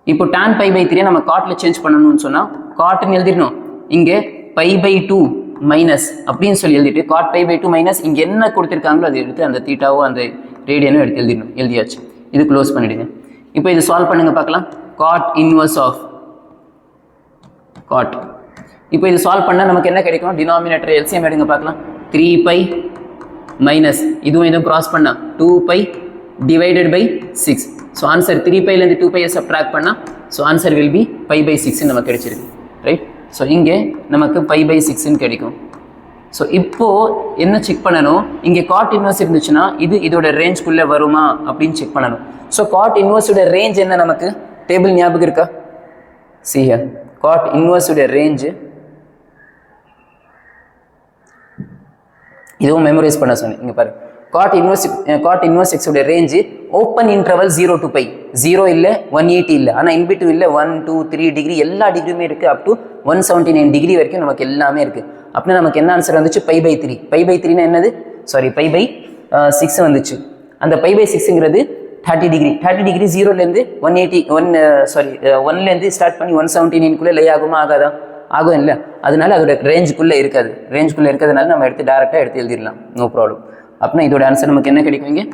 Speaker 1: இப்போ tan π/3 நம்ம cotல சேஞ்ச் பண்ணணும்னு சொன்னால் cotன்னு எழுதிடணும். இங்கே π/2 மைனஸ் அப்படின்னு சொல்லி எழுதிட்டு cot π/2 இங்கே என்ன கொடுத்துருக்காங்களோ அதை எடுத்து அந்த தீட்டாவோ அந்த ரேடியனோ எடுத்து எழுதிடணும். எழுதியாச்சு. இது க்ளோஸ் பண்ணிடுங்க. இப்போ இது சால்வ் பண்ணுங்க பார்க்கலாம். cot inverse of cot. இப்போ இது சால்வ் பண்ணால் நமக்கு என்ன கிடைக்கும்? டினாமினேட்டர் எல்சிஎம் எடுங்க பார்க்கலாம். 3π மைனஸ் இதுவும் கிராஸ் பண்ணால் 2π டிவைடட் பை 6. ஸோ ஆன்சர் 3πலேருந்து 2πயை சப்ட்ராக்ட் பண்ணால் ஸோ ஆன்சர் வில் பி π/6 நமக்கு கிடைச்சிருக்கு. ரைட், ஸோ இங்கே நமக்கு π/6 கிடைக்கும். ஸோ இப்போது என்ன செக் பண்ணணும், இங்கே காட் இன்வர்ஸ் இருந்துச்சுன்னா இது இதோட ரேஞ்சுக்குள்ளே வருமா அப்படின்னு செக் பண்ணணும். ஸோ காட் இன்வர்ஸோட ரேஞ்ச் என்ன நமக்கு டேபிள் ஞாபகம் இருக்கா? see here cot inverse உடைய range இதுவும் மெமரைஸ் பண்ண சொன்னேன். இங்க பாருங்க cot inverse x உடைய range open interval 0 to pi 0 இல்ல 180 இல்ல, ஆனா in between இல்ல 1 2 3 டிகிரி எல்லா டிகிரியுமே இருக்கு, up to 179 டிகிரி வரைக்கும் நமக்கு எல்லாமே இருக்கு. அப்படின்னா நமக்கு என்ன ஆன்சர் வந்துச்சு? pi by 3. pi by 3 னா என்னது? சாரி pi by 6 வந்துச்சு. அந்த pi by 6ங்கிறது 30 டிகிரி. 30 டிகிரி 0லேருந்து 1லேருந்து ஸ்டார்ட் பண்ணி 179க்குள்ளே லே ஆகுமா ஆகாதா? ஆகும் இல்லை. அதனால அதோட ரேஞ்சுக்குள்ளே இருக்காது. ரேஞ்சுக்குள்ளே இருக்கிறதுனால நம்ம டேரெக்டாக எடுத்து எழுதிடலாம், நோ ப்ராப்ளம். அப்படின்னா இதோட ஆன்சர் நமக்கு என்ன கிடைக்கும் இங்கே?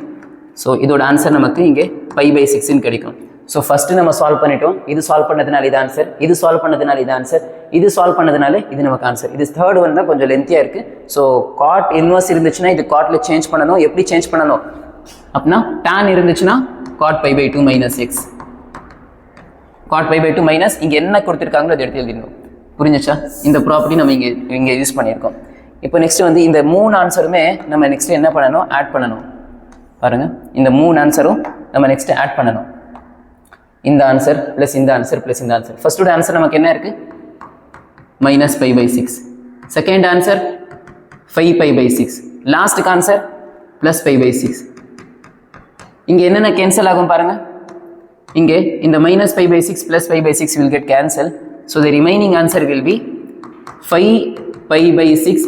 Speaker 1: ஸோ இதோட ஆன்சர் நமக்கு இங்கே pi by 6ன்னு கிடைக்கும். ஸோ ஃபஸ்ட்டு நம்ம சால்வ் பண்ணிட்டோம். இது சால்வ் பண்ணதுனால இது ஆன்சர், இது சால்வ் பண்ணதுனால இது ஆன்சர், இது சால்வ் பண்ணதுனால இது நமக்கு ஆன்சர். இது தேர்ட் ஒன் தான் கொஞ்சம் லென்த்தியாக இருக்குது. ஸோ காட் இன்வர்ஸ் இருந்துச்சுன்னா இது காட்டில் சேஞ்ச் பண்ணணும். எப்படி சேஞ்ச் பண்ணணும் அப்படின்னா tan இருந்துச்சுன்னா cot pi by 2 minus x, cot pi by 2 minus இங்கே என்ன கொடுத்துருக்காங்களோ அதை எடுத்து எழுதிடணும். புரிஞ்சிச்சா? இந்த ப்ராப்பர்ட்டி நம்ம இங்கே யூஸ் பண்ணியிருக்கோம். இப்போ நெக்ஸ்ட் வந்து இந்த 3 ஆன்சருமே நம்ம நெக்ஸ்ட் என்ன பண்ணணும்? ஆட் பண்ணணும். பாருங்கள், இந்த 3 ஆன்சரும் நம்ம நெக்ஸ்ட் ஆட் பண்ணணும். இந்த ஆன்சர் ப்ளஸ் இந்த ஆன்சர் ப்ளஸ் இந்த ஆன்சர். ஃபர்ஸ்டோட ஆன்சர் நமக்கு என்ன இருக்குது? Minus pi by 6. Second answer 5 pi by 6. லாஸ்ட்டுக்கு ஆன்சர் ப்ளஸ் pi by 6. இங்கே என்னென்ன கேன்சல் ஆகும் பாருங்க. இங்கே இந்த minus pi by 6 plus pi by 6 will get cancelled. So the remaining answer will be 5 pi by 6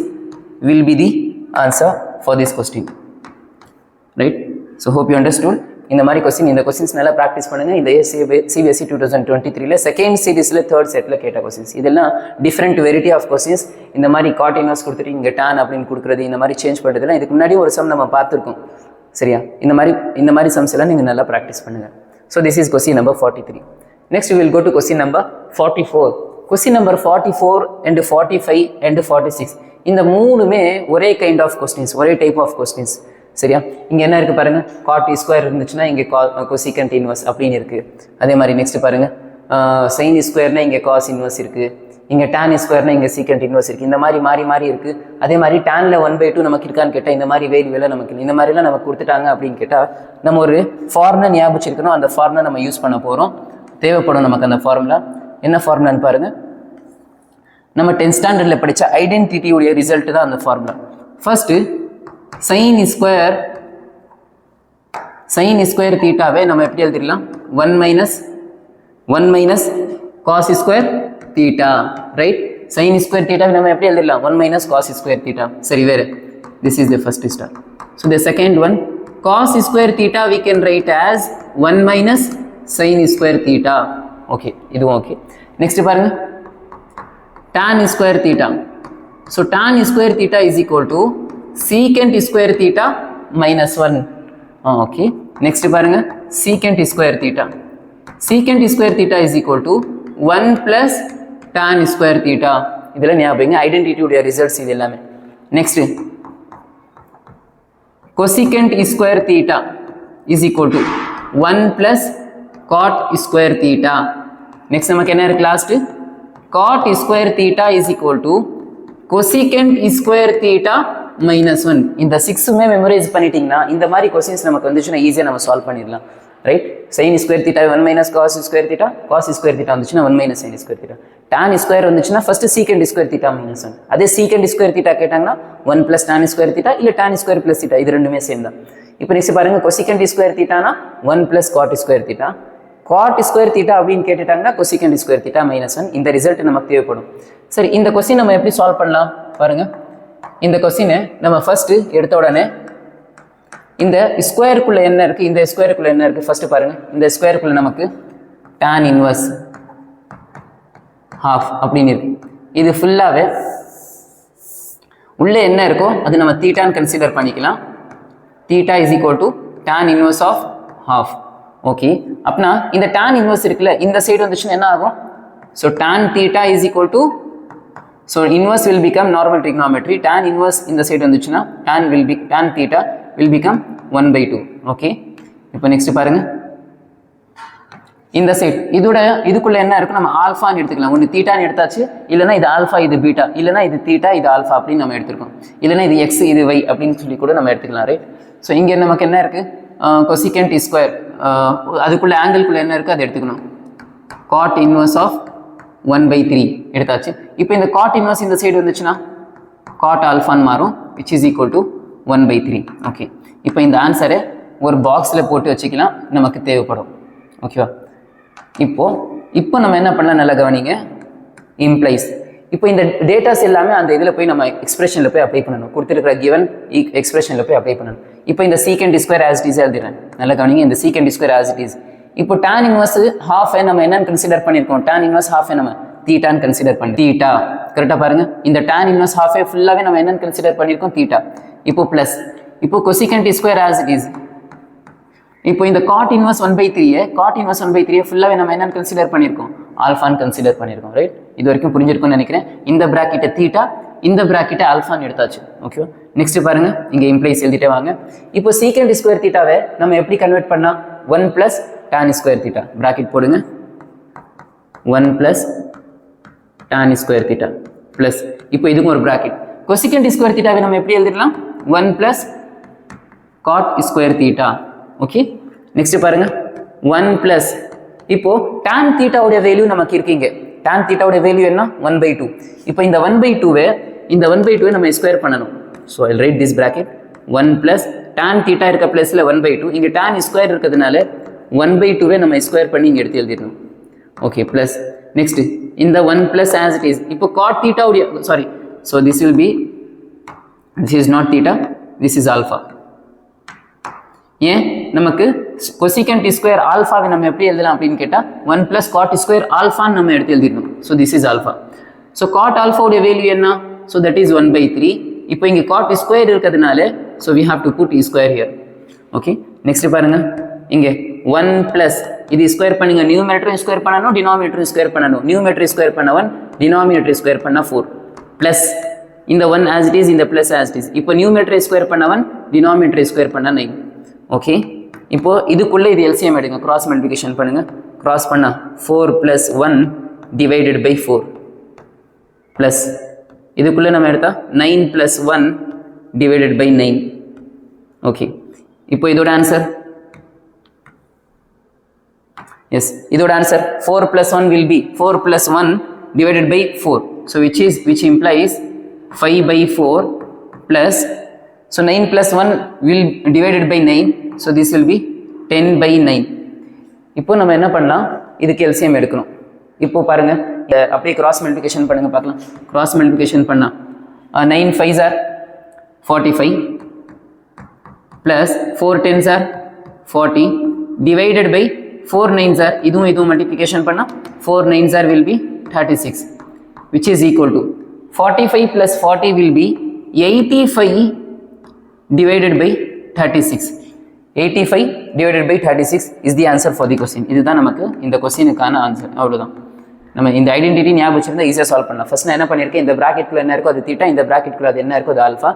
Speaker 1: will be the answer for this question. Right? So hope you understood. இந்த மாதிரி இந்த questions நல்லா practice பண்ணுங்க. இந்த CBSE 2023ல second சீரீஸில் third settle கேட்ட questions இதெல்லாம் different variety of questions. இந்த மாதிரி காட் இன்வர்ஸ் கொடுத்துட்டு இங்கே tan அப்படின்னு கொடுக்குறது, இந்த மாதிரி சேஞ்ச் பண்ணுறதுலாம் இதுக்கு முன்னாடி ஒரு சம் நம்ம பார்த்துருக்கோம். சரியா? இந்த மாதிரி சம்ஸ் எல்லாம் நீங்கள் நல்லா ப்ராக்டிஸ் பண்ணுங்கள். So this is question number 43. Next will go to question number 44. Question number 44 and 45 and 46 இந்த மூணுமே ஒரே கைண்ட் ஆஃப் கொஸ்டின்ஸ், ஒரே டைப் ஆஃப் கொஸ்டின்ஸ். சரியா? இங்கே என்ன இருக்குது பாருங்கள், cot ஸ்கொயர் இருந்துச்சுன்னா இங்கே cosecant இன்வர்ஸ் அப்படின்னு இருக்குது. அதே மாதிரி நெக்ஸ்ட் பாருங்கள், sin ஸ்கொயர்னா இங்கே cos இன்வர்ஸ் இருக்குது, இங்கே tan ஸ்கொயர்னா இங்கே secant இன்வர்ஸ் இருக்குது. இந்த மாதிரி மாறி இருக்குது. அதே மாதிரி tanல 1/2 நமக்கு இருக்கான்னு கேட்டால் இந்த மாதிரி வேல்யூலாம் நமக்கு இல்லை. இந்த மாதிரிலாம் நமக்கு கொடுத்துட்டாங்க அப்படின்னு கேட்டால் நம்ம ஒரு ஃபார்முலா ஞாபகம், அந்த ஃபார்முலா நம்ம யூஸ் பண்ண போகிறோம். தேவைப்படும் நமக்கு அந்த ஃபார்முலா. என்ன ஃபார்முலான்னு பாருங்கள், நம்ம 10th ஸ்டாண்டர்டில் படித்த ஐடென்டிட்டியுடைய ரிசல்ட் தான் அந்த ஃபார்முலா. ஃபர்ஸ்ட்டு sin ஸ்கொயர் தீட்டாவே நம்ம எப்படி எழுதிடலாம்? 1 minus cos square theta. Right? sin square தீட்டாவை நம்ம எப்படி எழுதிடலாம்? 1 minus cos ஸ்கொயர் தீட்டா. சரி, வேறு this is the first step. So the second one, cos square theta we can write as 1 minus sin square theta. Okay, இதுவும் okay. Next பாருங்க, tan square theta. So tan square theta is equal to secant square theta minus 1. Okay. Next பாருங்க, secant square theta. secant square theta is equal to 1 plus tan square theta. இதெல்லாம் ஞாபகம், ஐடென்டிட்டியுடைய results இது எல்லாமே. Next cosecant square theta is equal to 1 plus cot square theta. Next நமக்கு என்ன இருக்கு last? cot square theta is equal to cosecant square theta minus 1. இந்த 6மே memorise பண்ணிட்டீங்கன்னா இந்த மாதிரி கொஸ்டின்ஸ் நமக்கு வந்துச்சுன்னா ஈஸியாக நம்ம சால்வ் பண்ணிடலாம். Right? sin square theta 1 minus cos square theta, cos square theta வந்துச்சுன்னா 1 minus sin square theta, tan square வந்துச்சுன்னா first secant square theta minus 1. அதே secant ஸ்கொயர் தீட்டா கேட்டாங்கன்னா 1 plus tan ஸ்கொயர் தீட்டா இல்லை tan ஸ்கொயர் plus தீட்டா, இது ரெண்டுமே same தான். இப்போ next பாருங்க, cosecant ஸ்கொயர் தீட்டானா 1 plus cot square theta, cot square theta அப்படின்னு கேட்டுட்டாங்கன்னா cosecant ஸ்கொயர் தீட்டா minus 1. இந்த ரிசல்ட் நமக்கு தேவைப்படும். சரி, இந்த கொஸ்டின் நம்ம எப்படி சால்வ் பண்ணலாம் பாருங்க. இந்த கொஸ்டினை நம்ம ஃபர்ஸ்ட் எடுத்த உடனே இந்த ஸ்கொயருக்குள்ள என்ன இருக்கு, இந்த ஸ்கொயருக்குள்ள என்ன இருக்கு ஃபர்ஸ்ட் பாருங்க. இந்த ஸ்கொயருக்குள்ள நமக்கு tan இன்வர்ஸ் half அப்படின்னு இருக்கு. இது ஃபுல்லாவே உள்ள என்ன இருக்கோ அது நம்ம தீட்டான்னு கன்சிடர் பண்ணிக்கலாம். Theta is equal to tan inverse of half. Okay, அப்படின்னா இந்த tan இன்வர்ஸ் இருக்குல்ல, இந்த சைடு வந்துச்சுன்னா என்ன ஆகும்? So tan theta is equal to, so inverse will become normal trigonometry. Tan inverse இந்த சைடு வந்துச்சுன்னா tan theta will become 1/2. Okay, இப்போ நெக்ஸ்ட் பாருங்க, இந்த சைட் இதுக்குள்ள என்ன இருக்கு நம்ம ஆல்ஃபான்னு எடுத்துக்கலாம். ஒன்று தீட்டான்னு எடுத்தாச்சு, இல்லைனா இது ஆல்ஃபா இது பீட்டா, இல்லைனா இது தீட்டா இது ஆல்ஃபா அப்படின்னு நம்ம எடுத்துருக்கோம், இல்லைனா இது எக்ஸ் இது ஒய் அப்படின்னு சொல்லி கூட நம்ம எடுத்துக்கலாம், ரைட்? ஸோ இங்கே நமக்கு என்ன இருக்கு, கொசிகண்ட் ஸ்கொயர், அதுக்குள்ள ஆங்கிள்குள்ள என்ன இருக்கு அதை எடுத்துக்கணும். காட் இன்வர்ஸ் ஆஃப் 1/3 எடுத்தாச்சு. இப்போ இந்த காட் இன்வர்ஸ் இந்த சைடு வந்துச்சுன்னா காட் ஆல்ஃபான்னு மாறும், which is equal to 1/3. Okay, இப்போ இந்த ஆன்சரை ஒரு பாக்ஸில் போட்டு வச்சுக்கலாம், நமக்கு தேவைப்படும். ஓகேவா? இப்போ நம்ம என்ன பண்ணலாம், நல்லா கவனிங்க. இம்ப்ளைஸ், இப்போ இந்த டேட்டாஸ் எல்லாமே அந்த இதில் போய் நம்ம எக்ஸ்பிரஷனில் போய் அப்ளை பண்ணணும், கொடுத்துருக்கிற கிவன் எக்ஸ்பிரஷனில் போய் அப்ளை பண்ணணும். இப்போ இந்த secant square as it is எழுதுறேன், நல்லா கவனிங்க. இந்த secant square as it is. இப்போ tan இன்வர்ஸ் ஹாஃப் நம்ம என்னன்னு கன்சிடர் பண்ணியிருக்கோம், tan இன்வர்ஸ் ஹாஃப் நம்ம தீட்டான்னு கன்சிடர் பண்ணி, தீட்டா கரெக்டாக பாருங்க. இந்த tan இன்வர்ஸ் ஹாஃப் ஃபுல்லாகவே நம்ம என்னன்னு கன்சிடர் பண்ணியிருக்கோம், தீட்டா. இப்போ ப்ளஸ், இப்போ cosecant square as it is. இப்போ இந்த காட் இன்வர்ஸ் 1/3 ஃபுல்லாகவே நம்ம என்னன்னு கன்சிடர் பண்ணியிருக்கோம், ஆல்ஃபான்னு கன்சிடர் பண்ணியிருக்கோம், ரைட்? இது வரைக்கும் புரிஞ்சிருக்கும்னு நினைக்கிறேன். இந்த பிராக்கெட்டை தீட்டா, இந்த பிராக்கெட்டை ஆல்ஃபான்னு எடுத்தாச்சு. ஓகே, நெக்ஸ்ட் பாருங்க, இங்கே இம்ப்ளைஸ் எழுதிட்டே வாங்க. இப்போ சீக்கண்ட் ஸ்கொயர் தீட்டாவை நம்ம எப்படி கன்வெர்ட் பண்ணா, 1 + tan ஸ்கொயர் தீட்டா பிராக்கெட் போடுங்க, 1 + tan ஸ்கொயர் தீட்டா ப்ளஸ், இப்போ இதுக்கும் ஒரு பிராக்கெட். கொசிகண்ட் ஸ்கொயர் தீட்டாவை நம்ம எப்படி எழுதிடலாம், 1 + cot square theta. Okay, next பாருங்க, 1 + இப்போ tan தீட்டாவுடைய வேல்யூ நமக்கு இருக்கீங்க. tan தீட்டாவுடைய வேல்யூ என்ன, 1/2. இப்போ இந்த 1/2வை நம்ம ஸ்கொயர் பண்ணணும். So I right this bracket, 1 + tan theta இருக்க பிளஸ்ல 1/2, இங்கே tan ஸ்கொயர் இருக்கிறதுனால 1/2வை நம்ம ஸ்கொயர் பண்ணி இங்கே எடுத்து எழுதிடணும். ஓகே, ப்ளஸ் நெக்ஸ்ட் இந்த 1 + as it is. இப்போ cot தீட்டாவுடைய sorry, so this will be, this is not theta, this is alpha. ஏன் நமக்கு கொசிகண்ட் ஸ்கொயர் ஆல்ஃபாவை நம்ம எப்படி எழுதலாம் அப்படின்னு கேட்டால் 1 + cot ஸ்கொயர் ஆல்ஃபான்னு நம்ம எடுத்து எழுதிடணும். So this is alpha. So cot ஆல்ஃபாவுடைய வேல்யூ என்ன, ஸோ தட் இஸ் 1/3. இப்போ இங்கே cot ஸ்கொயர் இருக்கிறதுனால so we have to put square here. Okay, next பாருங்க, இங்கே 1 + இது ஸ்கொயர் பண்ணுங்க, நியூமரேட்டரும் ஸ்கொயர் பண்ணணும், டினாமினேட்டரும் ஸ்கொயர் பண்ணணும். நியூமரேட்டர் ஸ்கொயர் பண்ண 1, டினாமினேட்டர் ஸ்கொயர் பண்ண 4, ப்ளஸ் இந்த 1 as it is, இந்த ப்ளஸ் as it is. இப்போ நியூமரேட்டர் ஸ்கொயர் பண்ண 1, டினாமினேட்டர் ஸ்கொயர் பண்ண 9. ஓகே, இப்போ இதுக்குள்ளே இது எல்சிஎம் எடுங்க, கிராஸ் மல்டிபிகேஷன் பண்ணுங்க. கிராஸ் பண்ணா 4 + 1 / 4 ப்ளஸ் இதுக்குள்ளே நம்ம எடுத்தா 9 + 1 / 9. ஓகே, இப்போ இதோட ஆன்சர், எஸ் இதோட answer 4 + 1 will be 4 + 1 / 4. So which implies 5/4 plus, so 9 + 1 will divided by 9, so this will be 10/9. இப்போ நம்ம என்ன பண்ணலாம், இதுக்கு எல்சிஎம் எடுக்கணும். இப்போ பாருங்க, அப்படியே கிராஸ் மல்டிபிகேஷன் பண்ணுங்க பார்க்கலாம். கிராஸ் மல்டிபிகேஷன் பண்ணா 9 5s are 45 plus 4 10s are 40 divided by 4 9s are, இதுவும் மல்டிபிகேஷன் பண்ணா 4 9s are will be 36, which is equal to 45 plus 40 will be 85 divided by 36. 85 divided by 36 is the answer for the question. இதுதான் நமக்கு இந்த கொஸ்டினுக்கான answer. அவ்வளோதான். நம்ம இந்த identity ஞாபகம் வச்சிருந்தா ஈஸியாக சால்வ் பண்ணலாம். ஃபர்ஸ்ட் நான் என்ன பண்ணியிருக்கேன், இந்த பிராக்கெட்குள்ள என்ன இருக்கோ அது தீட்டா, இந்த பிராக்கெட்குள்ள அது என்ன இருக்கோ அது ஆல்ஃபா.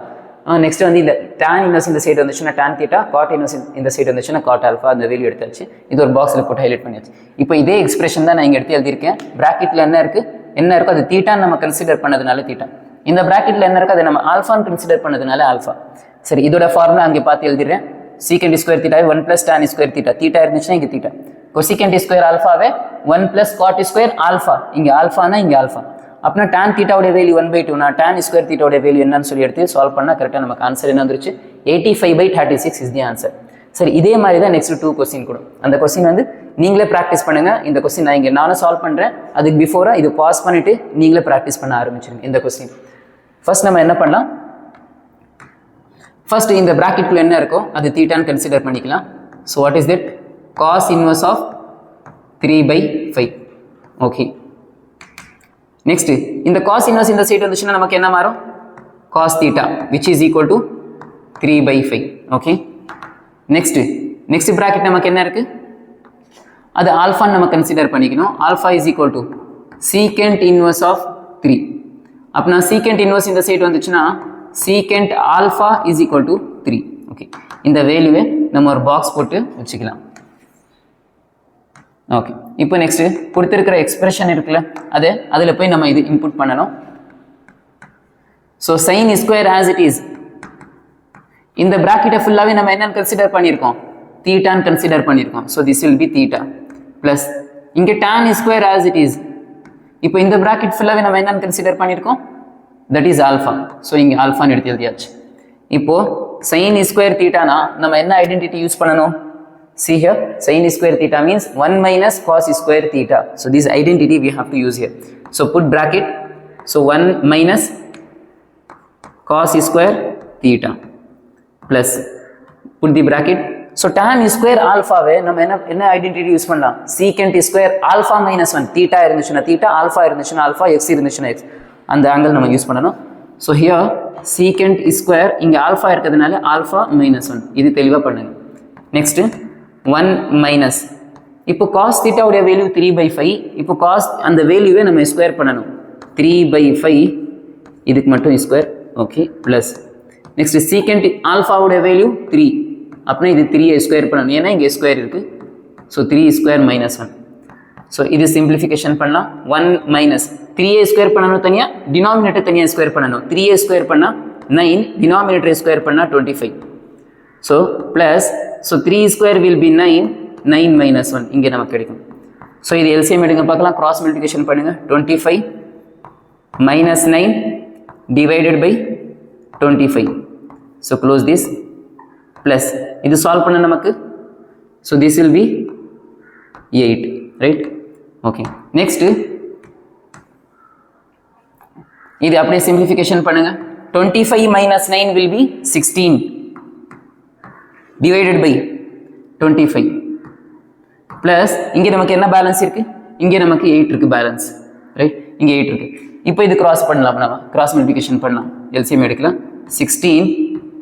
Speaker 1: நெக்ஸ்ட் வந்து இந்த tan இன்வர்ஸ் இந்த சைடு வந்துச்சுன்னா tan தீட்டா, cot இன்வர்ஸ் இந்த சைடு வந்துச்சுன்னா cot ஆல்ஃபா. அந்த வேல்யூ எடுத்தாச்சு, இது ஒரு பாக்ஸில் போட்டு ஹைலைட் பண்ணியாச்சு. இப்போ இதே எக்ஸ்பிரஷன் தான் நான் இங்கே எடுத்து எழுதியிருக்கேன். பிராக்கெட்டில் என்ன இருக்கோ அது தீட்டான்னு நம்ம கன்சிடர் பண்ணதுனால தீட்டா, இந்த பிராக்கெட்டில் என்ன இருக்கோ அதை நம்ம ஆல்ஃபான்னு கன்சிடர் பண்ணதுனால ஆல்ஃபா. சரி, இதோட ஃபார்முலா அங்கே பார்த்து எழுதிடுறேன். Secant square theta 1 + tan square theta, theta இருந்துச்சுன்னா இங்கே தீட்டா. கொசிகண்ட் ஸ்கொயர் ஆல்ஃபாவே 1 + cot ஸ்கொயர் ஆல்ஃபா, இங்கே ஆல்ஃபானா இங்கே ஆல்ஃபா. அப்படின்னா tan தீட்டாவுடைய வேல்யூ 1/2 நான் tan ஸ்கொயர் தீட்டாவுடைய வேல்யூ என்னன்னு சொல்லி எடுத்து சால்வ் பண்ணால் கரெக்டாக நமக்கு ஆன்சர் என்ன வந்துருச்சு, 85/36 இஸ் தி ஆன்சர். சரி, இதே மாதிரி தான் நெக்ஸ்ட் 2 கொஸ்டின் கூட. அந்த கொஸ்டின் வந்து நீங்களே ப்ராக்டிஸ் பண்ணுங்க. இந்த கொஸ்டின் நான் இங்கே நானும் சால்வ் பண்ணுறேன், அதுக்கு பிஃபோராக இது பாஸ் பண்ணிட்டு நீங்களே ப்ராக்டிஸ் பண்ண ஆரம்பிச்சிருங்க இந்த கொஸ்டின். ஃபர்ஸ்ட் நம்ம என்ன பண்ணலாம், ஃபர்ஸ்ட் இந்த பிராக்கெட்குள்ள என்ன இருக்கோ அது தீட்டான்னு கன்சிடர் பண்ணிக்கலாம். So what is that, cos inverse of 3/5. Okay, next இந்த cos இன்வர்ஸ் இந்த சைடு வந்துச்சுன்னா நமக்கு என்ன மாறும், cos theta which is equal to 3/5. Okay, next bracket நமக்கு என்ன இருக்கு, அது ஆல்ஃபான்னு நம்ம கன்சிடர் பண்ணிக்கணும். Alpha is equal to secant inverse of 3. அப்படின்னா சீக்கண்ட் இன்வர்ஸ் இந்த சைடு வந்துச்சுன்னா secant alpha is equal to 3. Okay, இந்த வேல்யூவை நம்ம ஒரு பாக்ஸ் போட்டு வச்சுக்கலாம். ஓகே, இப்போ நெக்ஸ்ட் கொடுத்துருக்கிற எக்ஸ்பிரஷன் இருக்குல்ல, அதில் போய் நம்ம இது இன்புட் பண்ணணும். So sine square as it is, இந்த பிராக்கெட்டை ஃபுல்லாகவே நம்ம என்னன்னு கன்சிடர் பண்ணியிருக்கோம், தீட்டான்னு கன்சிடர் பண்ணியிருக்கோம். So this will B theta plus இங்கே tan square as it is, இப்போ இந்த பிராக்கெட் ஃபுல்லாகவே நம்ம என்னன்னு கன்சிடர் பண்ணியிருக்கோம், தட் இஸ் ஆல்ஃபா. ஸோ இங்கே ஆல்ஃபான்னு எடுத்து எழுதியாச்சு. இப்போ சைன் ஸ்கொயர் தீட்டானா நம்ம என்ன ஐடென்டிட்டி யூஸ் பண்ணணும், see here sin square theta means 1 minus cos square theta. So this identity we have to use here. So put bracket, so 1 minus cos square theta plus put the bracket. So tan square alpha வே நம்ம என்ன identity use பண்ணலாம், secant square alpha minus 1, theta இருந்துச்சுன்னா theta, alpha இருந்துச்சுன்னா alpha, x இருந்துச்சுன்னா x, அந்த angle நம்ம use பண்ணணும். So here secant square இங்க alpha இருக்கிறதுனால alpha minus 1, இது தெளிவா பண்ணுங்க. நெக்ஸ்ட் 1 மைனஸ், இப்போ காஸ் தீட்டாவுடைய வேல்யூ 3/5, இப்போ காஸ் அந்த வேல்யூவே நம்ம ஸ்கொயர் பண்ணணும், 3/5 இதுக்கு மட்டும் square. Okay, plus next secant ஆல்ஃபாவுடைய வேல்யூ 3, அப்படின்னா இது 3 ஸ்கொயர் பண்ணணும், ஏன்னா இங்கே ஸ்கொயர் இருக்குது. So 3 square minus 1. ஸோ இது சிம்பிளிஃபிகேஷன் பண்ணலாம். 1 மைனஸ் 3a ஸ்கொயர் பண்ணணும் தனியாக, டினாமினேட்டர் தனியாக ஸ்கொயர் பண்ணணும். 3a ஸ்கொயர் பண்ணால் 9, டினாமினேட்டர் ஸ்கொயர் பண்ணால் 25. So plus, so 3 square will be 9, 9 minus 1 இங்கே நமக்கு கிடைக்கும். ஸோ இது எல்சிஎம் எடுங்க பார்க்கலாம், கிராஸ் மல்டிபிகேஷன் பண்ணுங்க. 25 minus 9 divided by 25. So close this plus இது சால்வ் பண்ண நமக்கு, so this will be 8, right? Okay, next இது அப்படியே சிம்பிளிஃபிகேஷன் பண்ணுங்க. 25 minus 9 will be 16 divided by 25 plus இங்கே நமக்கு என்ன பேலன்ஸ் இருக்கு, இங்கே நமக்கு 8 இருக்கு பேலன்ஸ், ரைட்? இங்கே 8 இருக்கு. இப்போ இது கிராஸ் பண்ணலாம், நம்ம கிராஸ் மல்டிபிகேஷன் பண்ணலாம், எல்சிஎம் எடுக்கலாம். 16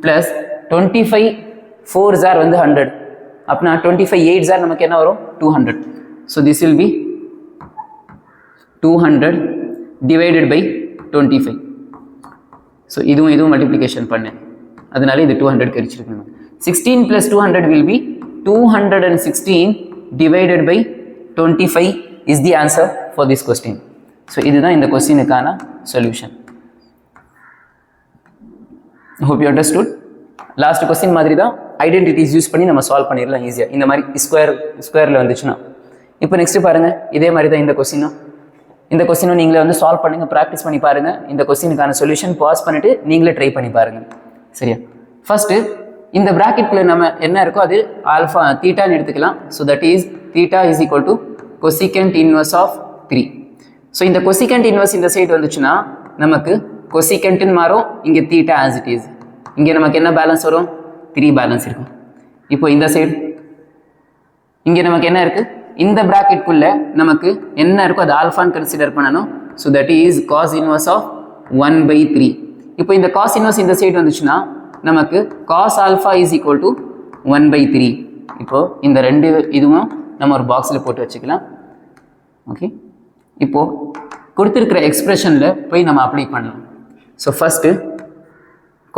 Speaker 1: plus 25 4 ஜார் வந்து 100, அப்படின்னா 25 8 ஜார் நமக்கு என்ன வரும், 200. So this will B 200 divided by 25. So இதுவும் மல்டிப்ளிகேஷன் பண்ணேன், அதனால இது 200 கிடைச்சிருக்கு. 16 plus 200 will be 216 divided by 25 is the answer for this question. So இதுதான் இந்த கொஸ்டினுக்கான solution. Hope you understood. Last question மாதிரி தான் ஐடென்டிட்டிஸ் யூஸ் பண்ணி நம்ம சால்வ் பண்ணிடலாம் ஈஸியாக, இந்த மாதிரி ஸ்கொயரில் வந்துச்சுன்னா. இப்போ நெக்ஸ்ட் பாருங்க, இதே மாதிரி தான் இந்த கொஸ்டினும் நீங்களே வந்து சால்வ் பண்ணுங்க, ப்ராக்டிஸ் பண்ணி பாருங்க. இந்த கொஸ்டினுக்கான சொல்யூஷன் பாஸ் பண்ணிட்டு நீங்களே ட்ரை பண்ணி பாருங்க, சரியா? ஃபர்ஸ்ட் இந்த பிராக்கெட்ல நம்ம என்ன இருக்கோ அது ஆல்ஃபா தீட்டான்னு எடுத்துக்கலாம். So that is theta is equal to cosecant inverse of 3. So இந்த கொசிகண்ட் இன்வர்ஸ் இந்த சைடு வந்துச்சுன்னா நமக்கு கொசிகண்ட்னு மாறும், இங்கே தீட்டா ஆஸ் இட் இஸ். இங்கே நமக்கு என்ன பேலன்ஸ் வரும், 3 பேலன்ஸ் இருக்கும். இப்போ இந்த சைடு இங்கே நமக்கு என்ன இருக்குது, இந்த பிராக்கெட்குள்ளே நமக்கு என்ன இருக்கோ அது ஆல்ஃபான்னு கன்சிடர் பண்ணணும். So that is cos inverse of 1/3. இப்போ இந்த காஸ் இன்வர்ஸ் இந்த சைடு வந்துச்சுன்னா நமக்கு cos alpha is equal to 1/3. இப்போ இந்த ரெண்டு இதுவும் நம்ம ஒரு பாக்ஸில் போட்டு வச்சுக்கலாம். ஓகே, இப்போ கொடுத்துருக்கிற எக்ஸ்பிரஷனில் போய் நம்ம அப்ளை பண்ணலாம். So first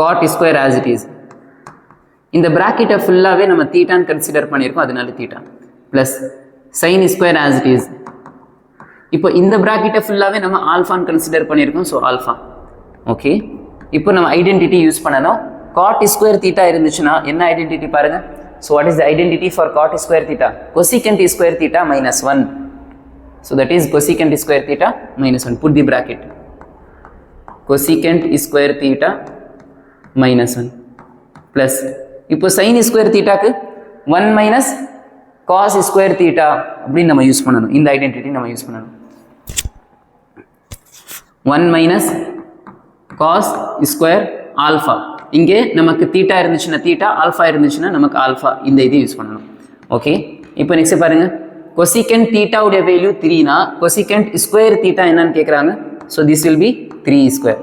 Speaker 1: cot square as it is, இந்த பிராக்கெட்டை ஃபுல்லாகவே நம்ம தீட்டான்னு கன்சிடர் பண்ணியிருக்கோம், அதனால theta plus sine square as it is. இப்போ இந்த பிராக்கெட்டை ஃபுல்லாகவே நம்ம ஆல்ஃபான்னு கன்சிடர் பண்ணியிருக்கோம், ஸோ ஆல்ஃபா. ஓகே, இப்போ நம்ம ஐடென்டிட்டி யூஸ் பண்ணணும். cot ஸ்கொயர் தீட்டா இருந்துச்சுன்னா என்ன ஐடென்டிட்டி பாருங்க. So what is the identity for cot square theta, cosecant square theta minus 1. So that is cosecant square theta -1. Put the bracket, cosecant square theta -1 plus இப்போ sine square தீட்டாக்கு 1 minus cos square theta அப்படின்னு நம்ம use பண்ணணும். இந்த identity நம்ம use பண்ணணும். 1 minus cos square alpha, இங்கே நமக்கு தீட்டா இருந்துச்சுன்னா தீட்டா, ஆல்ஃபா இருந்துச்சுன்னா நமக்கு ஆல்ஃபா, இந்த இது யூஸ் பண்ணணும். ஓகே, இப்போ நெக்ஸ்ட் பாருங்க, கொசிகண்ட் தீட்டாவுடைய வேல்யூ 3னா கொசிகண்ட் ஸ்கொயர் தீட்டா என்னன்னு கேட்குறாங்க. So this will be 3 square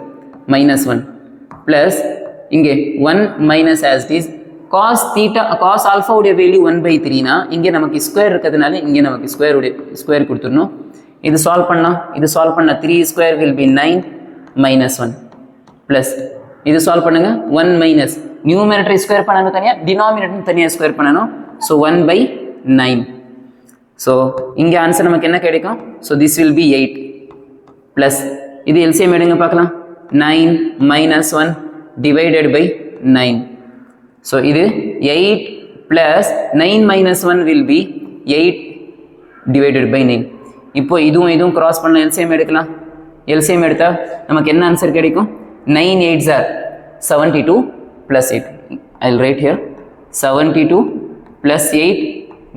Speaker 1: -1 plus இங்கே 1 minus as it is cos theta, cos ஆல்ஃபாவுடைய வேல்யூ 1/3னா இங்கே நமக்கு ஸ்கொயர் இருக்கிறதுனால இங்கே நமக்கு ஸ்கொயர் கொடுத்துடணும். இது சால்வ் பண்ணலாம், இது சால்வ் பண்ணால் 3 ஸ்கொயர் வில் பி 9 -1 ப்ளஸ் இது சால்வ் பண்ணுங்க, 1 மைனஸ் நியூமரேட்டர் ஸ்கொயர் பண்ணணும் தனியாக, டினாமினேட்டர் தனியாக ஸ்கொயர் பண்ணணும். ஸோ 1/9 ஸோ இங்கே ஆன்சர் நமக்கு என்ன கிடைக்கும்? So this will B 8 plus இது எல்சிஎம் எடுங்க பார்க்கலாம். 9 minus 1 divided by 9. ஸோ இது 8 plus 9 minus 1 will be 8 divided by 9. இப்போ இதுவும் கிராஸ் பண்ண எல்சிஎம் எடுக்கலாம். எல்சிஎம் எடுத்தால் நமக்கு என்ன ஆன்சர் கிடைக்கும்? 9 8s are 72 plus 8. I will write here 72 plus 8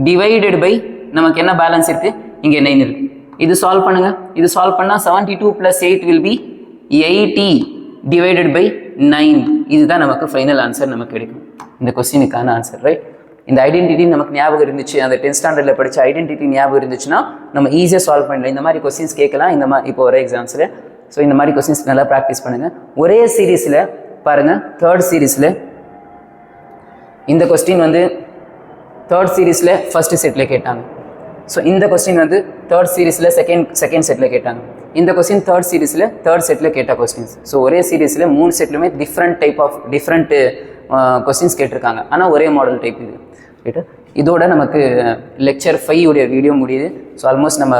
Speaker 1: divided by நமக்கு என்ன பேலன்ஸ் இருக்கு? இங்கே 9 இருக்கு. இது சால்வ் பண்ணுங்க. இது சால்வ் பண்ணால் 72 plus 8 will be 80 divided by 9. இதுதான் நமக்கு ஃபைனல் ஆன்சர் நமக்கு கிடைக்கும் இந்த கொஸ்டினுக்கான ஆன்சர், ரைட்? இந்த ஐடென்டிட்டி நமக்கு ஞாபகம் இருந்துச்சு, அந்த 10th ஸ்டாண்டர்டில் படித்த ஐடென்டிட்டி ஞாபகம் இருந்துச்சுன்னா நம்ம ஈஸியாக சால்வ் பண்ணலாம். இந்த மாதிரி கொஸ்டின்ஸ் கேட்கலாம் இந்த மாதிரி இப்போ ஒரே எக்ஸாம்ஸில். ஸோ இந்த மாதிரி கொஸ்டின்ஸ் நல்லா ப்ராக்டிஸ் பண்ணுங்கள். ஒரே சீரீஸில் பாருங்கள், தேர்ட் சீரீஸில் இந்த கொஸ்டின் வந்து தேர்ட் சீரீஸில் ஃபர்ஸ்ட் செட்டில் கேட்டாங்க. ஸோ இந்த கொஸ்டின் வந்து தேர்ட் சீரீஸில் செகண்ட் செட்டில் கேட்டாங்க. இந்த கொஸ்டின் தேர்ட் சீரீஸில் தேர்ட் செட்டில் கேட்ட கொஸ்டின்ஸ். ஸோ ஒரே சீரீஸில் 3 செட்லுமே டிஃப்ரெண்ட் கொஸ்டின்ஸ் கேட்டிருக்காங்க. ஆனால் ஒரே மாடல் டைப் இது, ரைட்டு? இதோட நமக்கு லெக்சர் 5 உடைய வீடியோ முடியுது. ஸோ ஆல்மோஸ்ட் நம்ம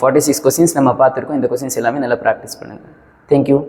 Speaker 1: 46 கொஸ்டின்ஸ் நம்ம பார்த்துருக்கோம். இந்த கொஸ்டின்ஸ் எல்லாமே நல்லா ப்ராக்டிஸ் பண்ணுங்கள். தேங்க்யூ.